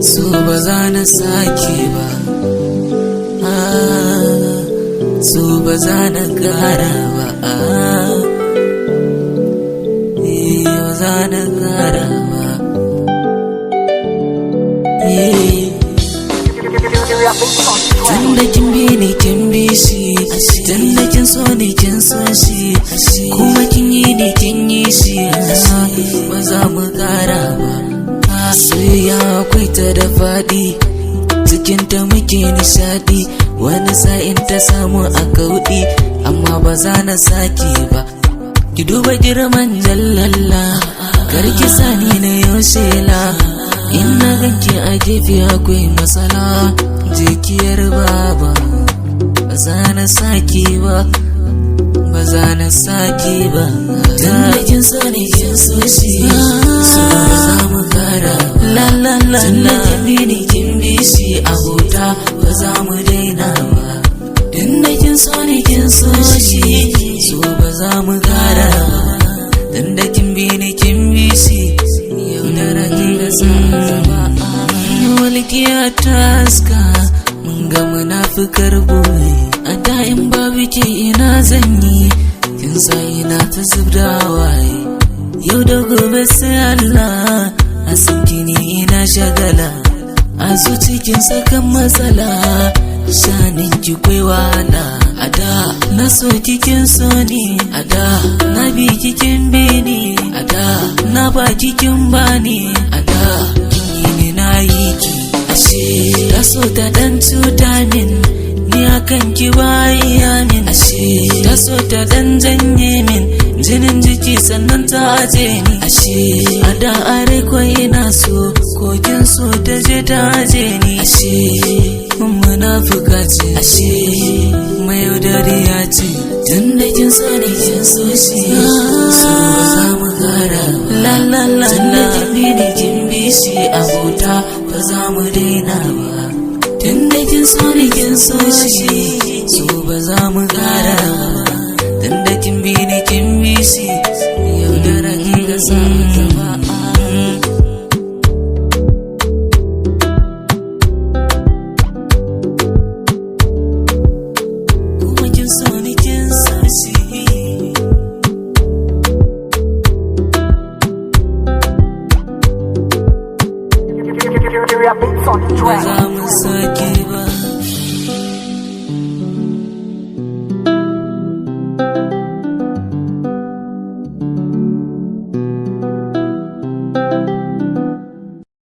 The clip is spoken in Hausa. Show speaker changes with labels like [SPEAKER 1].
[SPEAKER 1] so ba za na sake ba, so ba za na kara ba, ba za na kara ba. Tunda kin bi ni kin bi shi, tunda kin so ni kin so shi, kuma kin yi ni kin yi shi, ba za mu kara ba. Soyayya akwai ta da faɗi, cikin ta muke nishadi, wani sa'in ta samu a kauɗi, amma ba za na sake ba. Ki duba girman jallalla, kar ki sani na yau shela, in na ganki a gefe akwai matsala, jikiyar baba. Ba za na sake ba, ba za na sake ba. Tunda kin so ni kin so shi, so ba za mu kara ba. Tunda kin bi ni kin bi shi, abota ba za mu daina ba. Tunda kin so ni kin so shi, so ba za mu kara ba. Tunda kin bi ni kin bi shi, yau da rage da sama. Walƙiya ta haska, mun ga munafikar boye, a da'in babu ke ina zanyi, kin sa ina ta zubda waye. Yau da gobe sai Allah, a san kini ina shagala, a cikin sakan matsala, shanin ki kwai wahala. A da na so kikin so ni, a da na bi kikin bi ni, a da na ba kikin bani, a da kin yi ni na yi ki. Ashe ta so ta dan cuta min, ni akan ki ba iya min. Ashe ta so ta dan janye min jinin jiki sannan ta aje ni. Ashe a da are ko ina so, ko kin so ta je ta aje ni. Ashe munafuka ce, ashe mai yaudariya ce. Tunda kin so ni kin so shi, so ba za mu kara ba. Tunda kin bi ni kin bi shi, abota ba za mu daina ba. Tunda kin so ni kin so shi, so ba za mu kara ba. Tunda kin bi ni kin bi shi, yau da rage ga sama. Kuma kin so ni kin so shi, ba za mu sake ba.